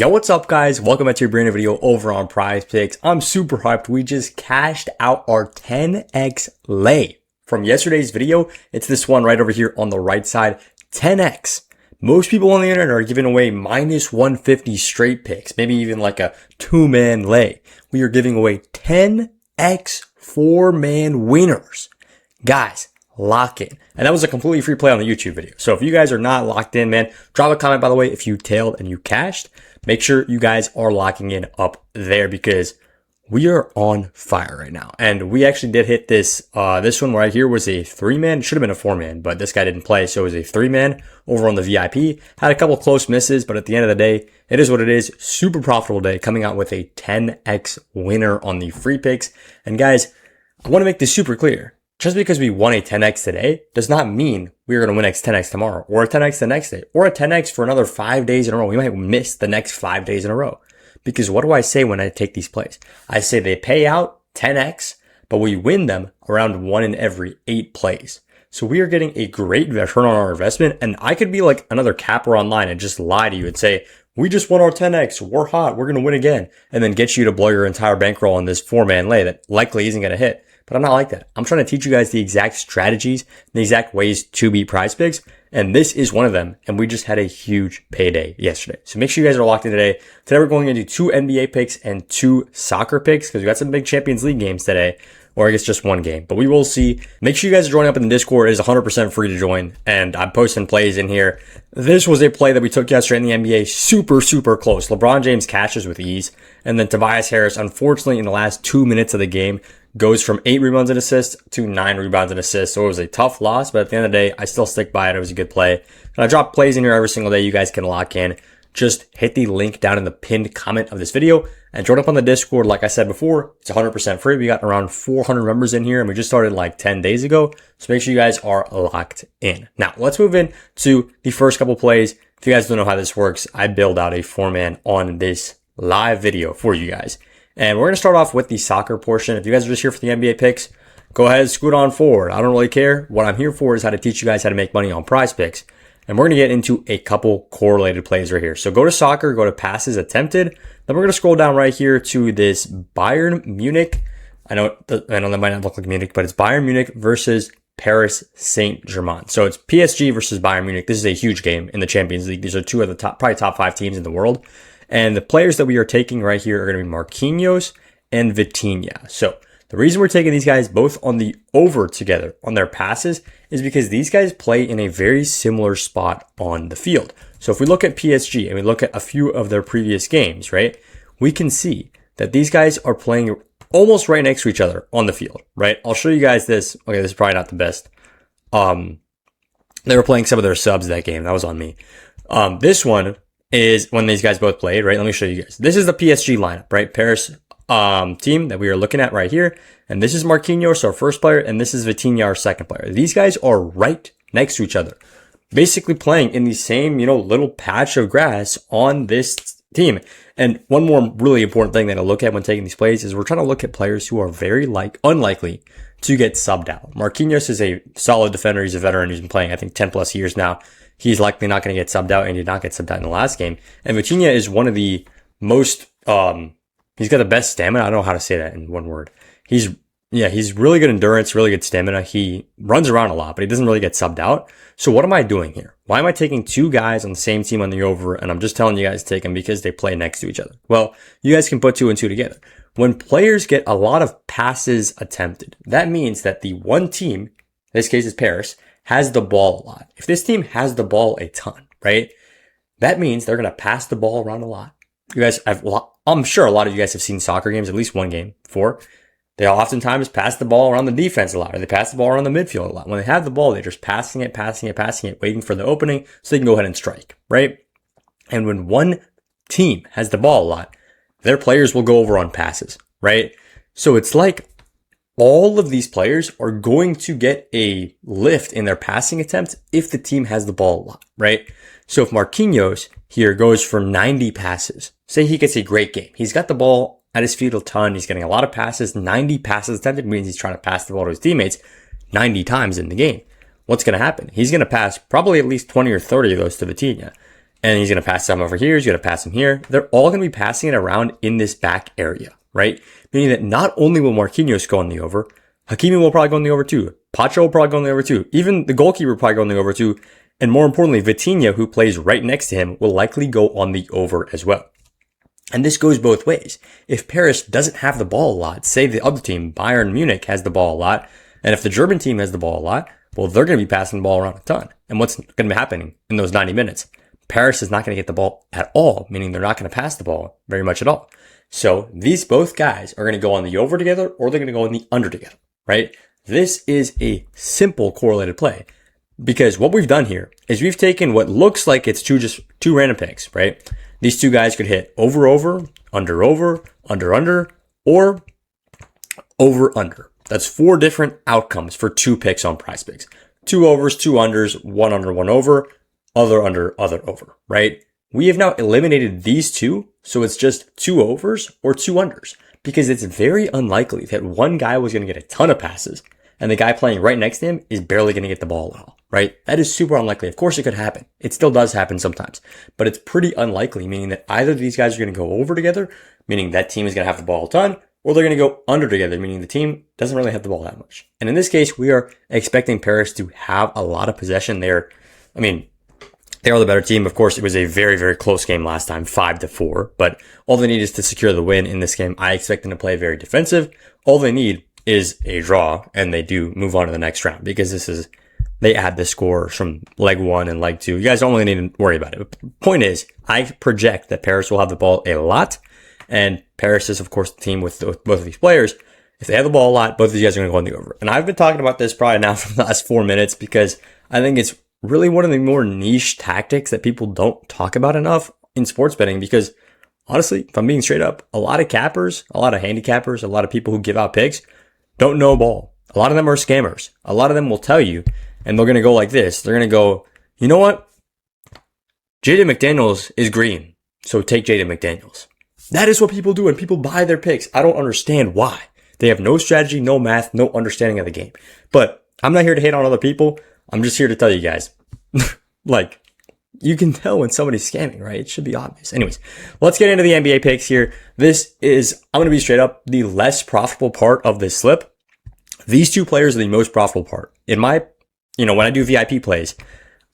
Yo, what's up guys? Welcome back to your brand new video over on PrizePicks. I'm super hyped. We just cashed out our 10x lay from yesterday's video. It's this one right over here on the right side, 10x. Most people on the internet are giving away minus 150 straight picks, maybe even like a 2-man lay. We are giving away 10x 4-man winners. Guys, lock in. And that was a completely free play on the YouTube video. So if you guys are not locked in, man, drop a comment, by the way, if you tailed and you cashed. Make sure you guys are locking in up there because we are on fire right now. And we actually did hit this. This one right here was a 3-man. Should have been a 4-man, but this guy didn't play. So it was a 3-man over on the VIP. Had a couple close misses, but at the end of the day, it is what it is. Super profitable day, coming out with a 10x winner on the free picks. And guys, I want to make this super clear. Just because we won a 10x today does not mean we're going to win a 10x tomorrow or a 10x the next day or a 10x for another 5 days in a row. We might miss the next 5 days in a row. Because what do I say when I take these plays? I say they pay out 10x, but we win them around 1 in every 8 plays. So we are getting a great return on our investment. And I could be like another capper online and just lie to you and say, we just won our 10x. We're hot. We're going to win again. And then get you to blow your entire bankroll on this 4-man lay that likely isn't going to hit. But I'm not like that. I'm trying to teach you guys the exact strategies, the exact ways to beat PrizePicks. And this is one of them. And we just had a huge payday yesterday. So make sure you guys are locked in today. Today we're going into 2 NBA picks and 2 soccer picks because we got some big Champions League games today. Or I guess just one game, but we will see. Make sure you guys are joining up in the Discord. It is 100% free to join. And I'm posting plays in here. This was a play that we took yesterday in the NBA. Super close. LeBron James catches with ease. And then Tobias Harris, unfortunately, in the last 2 minutes of the game, goes from 8 rebounds and assists to 9 rebounds and assists. So it was a tough loss, but at the end of the day, I still stick by it. It was a good play. And I drop plays in here every single day. You guys can lock in. Just hit the link down in the pinned comment of this video and join up on the Discord. Like I said before, it's 100% free. We got around 400 members in here and we just started like 10 days ago. So make sure you guys are locked in. Now let's move in to the first couple plays. If you guys don't know how this works, I build out a 4-man on this live video for you guys. And we're going to start off with the soccer portion. If you guys are just here for the NBA picks, go ahead, scoot on forward. I don't really care. What I'm here for is how to teach you guys how to make money on PrizePicks. And we're going to get into a couple correlated plays right here. So go to soccer, go to passes attempted. Then we're going to scroll down right here to this Bayern Munich. I know that might not look like Munich, but it's Bayern Munich versus Paris Saint-Germain. So it's PSG versus Bayern Munich. This is a huge game in the Champions League. These are 2 of the probably top 5 teams in the world. And the players that we are taking right here are going to be Marquinhos and Vitinha. So the reason we're taking these guys both on the over together on their passes is because these guys play in a very similar spot on the field. So if we look at PSG and we look at a few of their previous games, right, we can see that these guys are playing almost right next to each other on the field, right? I'll show you guys this. Okay, this is probably not the best. They were playing some of their subs that game. That was on me. This one is when these guys both played, right? Let me show you guys. This is the PSG lineup, right? Paris team that we are looking at right here. And this is Marquinhos, our first player, and this is Vitinha, our second player. These guys are right next to each other, basically playing in the same, little patch of grass on this team. And one more really important thing that I look at when taking these plays is we're trying to look at players who are very unlikely to get subbed out. Marquinhos is a solid defender. He's a veteran. He's been playing, I think, 10 plus years now. He's likely not going to get subbed out and did not get subbed out in the last game. And Vitinha is one of the most, he's got the best stamina. I don't know how to say that in one word. He's really good endurance, really good stamina. He runs around a lot, but he doesn't really get subbed out. So what am I doing here? Why am I taking 2 guys on the same team on the over? And I'm just telling you guys to take them because they play next to each other. Well, you guys can put 2 and 2 together. When players get a lot of passes attempted, that means that the one team, in this case is Paris, has the ball a lot. If this team has the ball a ton, right, that means they're going to pass the ball around a lot. You guys, I'm sure a lot of you guys have seen soccer games, at least one game before. They oftentimes pass the ball around the defense a lot, or they pass the ball around the midfield a lot. When they have the ball, they're just passing it, waiting for the opening so they can go ahead and strike, right? And when one team has the ball a lot, their players will go over on passes, right? So it's like all of these players are going to get a lift in their passing attempts if the team has the ball a lot, right? So if Marquinhos here goes for 90 passes, say he gets a great game. He's got the ball at his feet a ton. He's getting a lot of passes. 90 passes attempted means he's trying to pass the ball to his teammates 90 times in the game. What's going to happen? He's going to pass probably at least 20 or 30 of those to Vitinha. and he's going to pass some over here. He's going to pass him here. They're all going to be passing it around in this back area, right? Meaning that not only will Marquinhos go on the over, Hakimi will probably go on the over too. Pacho will probably go on the over too. Even the goalkeeper will probably go on the over too. And more importantly, Vitinha, who plays right next to him, will likely go on the over as well. And this goes both ways. If Paris doesn't have the ball a lot, say the other team, Bayern Munich, has the ball a lot, and if the German team has the ball a lot, well, they're going to be passing the ball around a ton. And what's going to be happening in those 90 minutes? Paris is not going to get the ball at all, meaning they're not going to pass the ball very much at all. So these both guys are going to go on the over together, or they're going to go on the under together, right? This is a simple correlated play, because what we've done here is we've taken what looks like it's two random picks, right? These two guys could hit over, under, or over, under. That's 4 different outcomes for 2 picks on PrizePicks. 2 overs, 2 unders, 1 under, 1 over, other under, other over, right? We have now eliminated these 2, so it's just 2 overs or 2 unders, because it's very unlikely that one guy was going to get a ton of passes and the guy playing right next to him is barely going to get the ball at all, right? That is super unlikely. Of course, it could happen. It still does happen sometimes, but it's pretty unlikely, meaning that either of these guys are going to go over together, meaning that team is going to have the ball a ton, or they're going to go under together, meaning the team doesn't really have the ball that much. And in this case, we are expecting Paris to have a lot of possession there. I mean, they are the better team. Of course, it was a very, very close game last time, 5-4, but all they need is to secure the win in this game. I expect them to play very defensive. All they need is a draw, and they do move on to the next round, because they add the scores from leg 1 and leg 2. You guys don't really need to worry about it. But the point is, I project that Paris will have the ball a lot, and Paris is, of course, the team with both of these players. If they have the ball a lot, both of these guys are going to go on the over. And I've been talking about this probably now for the last 4 minutes, because I think it's really one of the more niche tactics that people don't talk about enough in sports betting, because honestly, if I'm being straight up, a lot of cappers, a lot of handicappers, a lot of people who give out picks don't know ball. A lot of them are scammers. A lot of them will tell you, and they're going to go like this. They're going to go, you know what? Jaden McDaniels is green, so take Jaden McDaniels. That is what people do, and people buy their picks. I don't understand why. They have no strategy, no math, no understanding of the game. But I'm not here to hate on other people. I'm just here to tell you guys, like, you can tell when somebody's scamming, right? It should be obvious. Anyways, let's get into the NBA picks here. This is, I'm going to be straight up, the less profitable part of this slip. These 2 players are the most profitable part. In my, when I do VIP plays,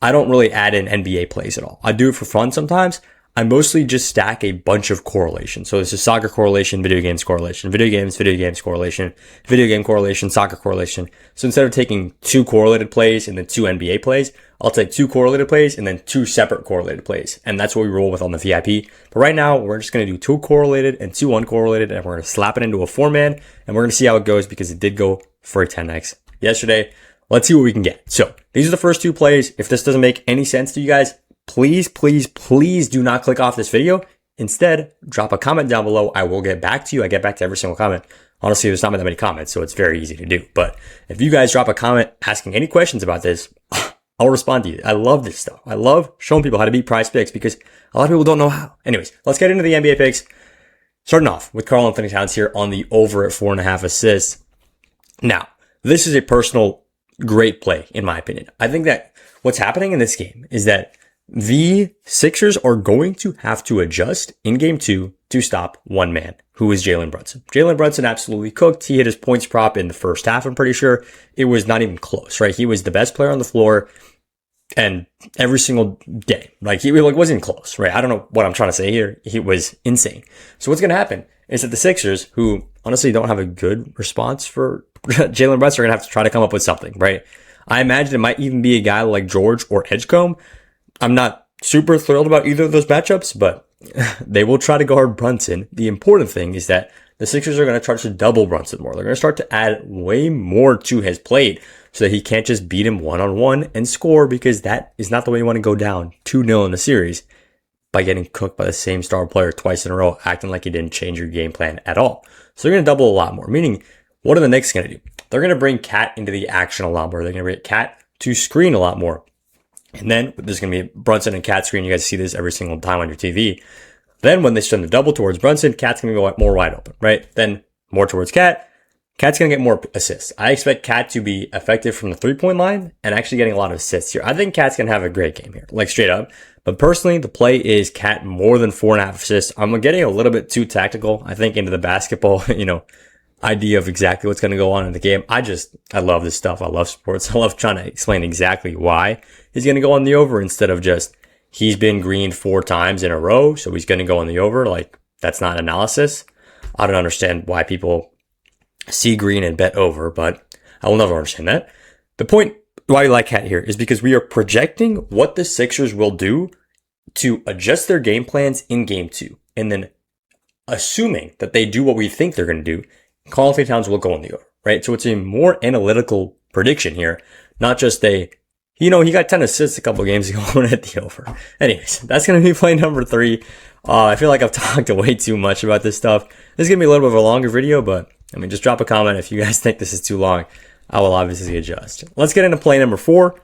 I don't really add in NBA plays at all. I do it for fun sometimes. I mostly just stack a bunch of correlations. So this is soccer correlation, video games correlation, video games correlation, video game correlation, soccer correlation. So instead of taking 2 correlated plays and then 2 NBA plays, I'll take 2 correlated plays and then 2 separate correlated plays. And that's what we roll with on the VIP. But right now, we're just going to do 2 correlated and 2 uncorrelated, and we're going to slap it into a 4-man, and we're going to see how it goes, because it did go for a 10x yesterday. Let's see what we can get. So these are the first 2 plays. If this doesn't make any sense to you guys, please, please, please do not click off this video. Instead, drop a comment down below. I will get back to you. I get back to every single comment. Honestly, there's not that many comments, so it's very easy to do. But if you guys drop a comment asking any questions about this, I'll respond to you. I love this stuff. I love showing people how to beat PrizePicks, because a lot of people don't know how. Anyways, let's get into the NBA picks. Starting off with Karl-Anthony Towns here on the over at 4.5 assists. Now, this is a personal great play, in my opinion. I think that what's happening in this game is that the Sixers are going to have to adjust in game 2 to stop one man, who is Jalen Brunson. Jalen Brunson absolutely cooked. He hit his points prop in the first half, I'm pretty sure. It was not even close, right? He was the best player on the floor, and every single day. Like, he wasn't close, right? I don't know what I'm trying to say here. He was insane. So what's going to happen is that the Sixers, who honestly don't have a good response for Jalen Brunson, are going to have to try to come up with something, right? I imagine it might even be a guy like George or Edgecombe. I'm not super thrilled about either of those matchups, but they will try to guard Brunson. The important thing is that the Sixers are going to try to double Brunson more. They're going to start to add way more to his plate so that he can't just beat him one-on-one and score, because that is not the way you want to go down 2-0 in a series by getting cooked by the same star player twice in a row, acting like you didn't change your game plan at all. So they're going to double a lot more, meaning what are the Knicks going to do? They're going to bring Cat into the action a lot more. They're going to bring Cat to screen a lot more. And then there's going to be Brunson and Cat screen. You guys see this every single time on your TV. Then when they send the double towards Brunson, Cat's going to go more wide open, right? Then more towards Cat. Cat's going to get more assists. I expect Cat to be effective from the 3-point line and actually getting a lot of assists here. I think Cat's going to have a great game here, like straight up. But personally, the play is Cat more than 4.5 assists. I'm getting a little bit too tactical, I think, into the basketball, idea of exactly what's going to go on in the game. I love this stuff. I love sports. I love trying to explain exactly why he's going to go on the over instead of just he's been greened 4 times in a row, so he's going to go on the over. Like, that's not analysis. I don't understand why people see green and bet over, but I will never understand that. The point why I like Cat here is because we are projecting what the Sixers will do to adjust their game plans in game 2. And then assuming that they do what we think they're going to do, Karl Anthony Towns will go on the over, right? So it's a more analytical prediction here, not just he got 10 assists a couple of games ago and hit the over. Anyways, that's going to be play number 3. I feel like I've talked way too much about this stuff. This is going to be a little bit of a longer video, but just drop a comment if you guys think this is too long. I will obviously adjust. Let's get into play number 4.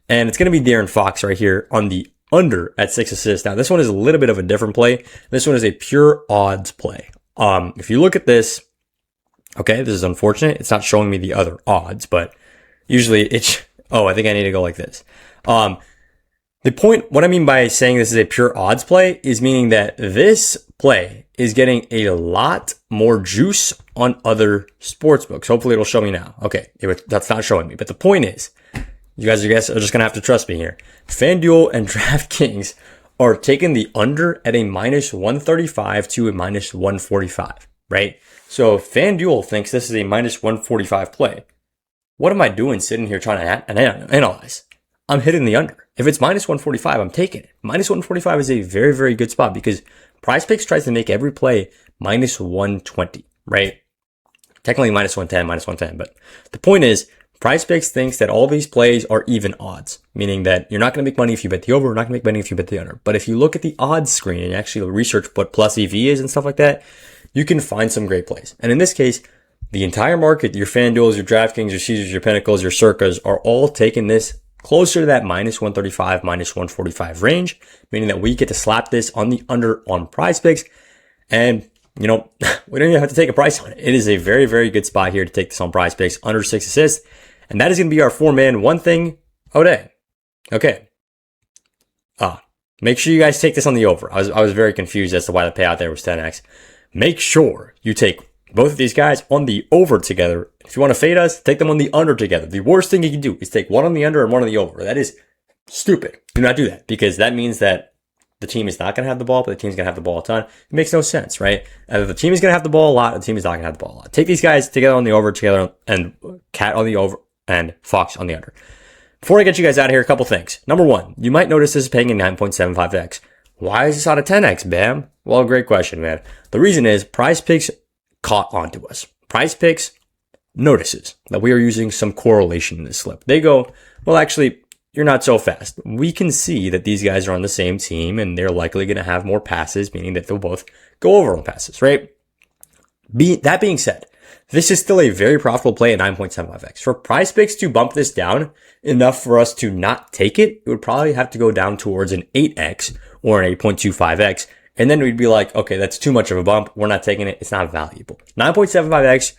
And it's going to be De'Aaron Fox right here on the under at 6 assists. Now, this one is a little bit of a different play. This one is a pure odds play. If you look at this, okay, this is unfortunate. It's not showing me the other odds, but usually I think I need to go like this. The point, what I mean by saying this is a pure odds play is meaning that this play is getting a lot more juice on other sports books. Hopefully it'll show me now. Okay, that's not showing me. But the point is, you guys are just going to have to trust me here. FanDuel and DraftKings are taking the under at a minus 135 to a minus 145, right? So if FanDuel thinks this is a minus 145 play, what am I doing sitting here trying to analyze? I'm hitting the under. If it's minus 145, I'm taking it. Minus 145 is a very, very good spot because PrizePicks tries to make every play minus 120, right? Technically minus 110, but the point is PrizePicks thinks that all these plays are even odds, meaning that you're not going to make money if you bet the over, you're not going to make money if you bet the under. But if you look at the odds screen and actually research what plus EV is and stuff like that, you can find some great plays. And in this case, the entire market, your FanDuels, your DraftKings, your Caesars, your Pinnacles, your Circas are all taking this closer to that minus 135, minus 145 range, meaning that we get to slap this on the under on PrizePicks. And, we don't even have to take a price on it. It is a very, very good spot here to take this on PrizePicks under 6 assists. And that is going to be our 4-man one thing a day. Okay. Make sure you guys take this on the over. I was very confused as to why the payout there was 10x. Make sure you take both of these guys on the over together. If you want to fade us, take them on the under together. The worst thing you can do is take one on the under and one on the over. That is stupid. Do not do that because that means that the team is not going to have the ball, but the team's going to have the ball a ton. It makes no sense, right? If the team is going to have the ball a lot, the team is not going to have the ball a lot. Take these guys together on the over together and Cat on the over and Fox on the under. Before I get you guys out of here, a couple things. Number 1, you might notice this is paying a 9.75x. Why is this out of 10x, Bam? Well, great question, man. The reason is PrizePicks caught onto us. PrizePicks notices that we are using some correlation in this slip. They go, well, actually, you're not so fast. We can see that these guys are on the same team and they're likely going to have more passes, meaning that they'll both go over on passes, right? That being said, this is still a very profitable play at 9.75x. For PrizePicks to bump this down enough for us to not take it, it would probably have to go down towards an 8x or an 8.25x. And then we'd be like, okay, that's too much of a bump. We're not taking it. It's not valuable. 9.75x,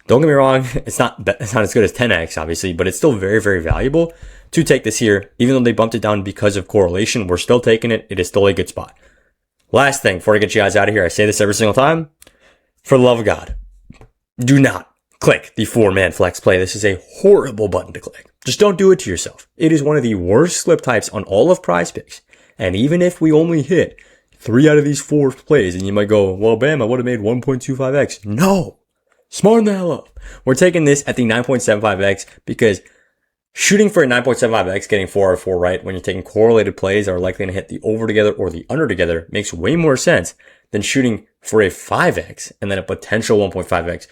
don't get me wrong. It's not as good as 10x, obviously, but it's still very, very valuable to take this here. Even though they bumped it down because of correlation, we're still taking it. It is still a good spot. Last thing, before I get you guys out of here, I say this every single time. For the love of God, do not click the 4-man flex play. This is a horrible button to click. Just don't do it to yourself. It is one of the worst slip types on all of PrizePicks. And even if we only hit 3 out of these 4 plays, and you might go, well, Bam, I would have made 1.25x. No. Smarten the hell up. We're taking this at the 9.75x because shooting for a 9.75x, getting 4 out of 4 right when you're taking correlated plays that are likely to hit the over together or the under together makes way more sense than shooting for a 5x and then a potential 1.5x.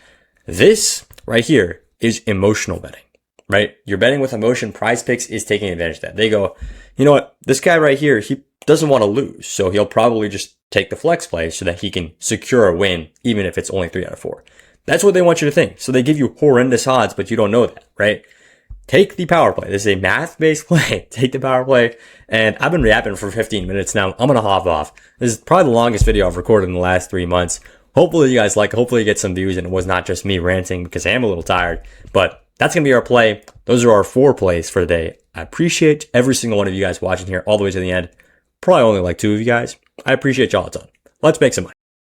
This right here is emotional betting, right? You're betting with emotion. PrizePicks is taking advantage of that. They go, you know what? This guy right here, he doesn't want to lose. So he'll probably just take the flex play so that he can secure a win, even if it's only 3 out of 4. That's what they want you to think. So they give you horrendous odds, but you don't know that, right? Take the power play. This is a math-based play. Take the power play. And I've been yapping for 15 minutes now. I'm going to hop off. This is probably the longest video I've recorded in the last 3 months. hopefully you guys like, hopefully you get some views and it was not just me ranting because I am a little tired. But that's going to be our play. Those are our 4 plays for the day. I appreciate every single one of you guys watching here all the way to the end. Probably only like 2 of you guys. I appreciate y'all a ton. Let's make some money.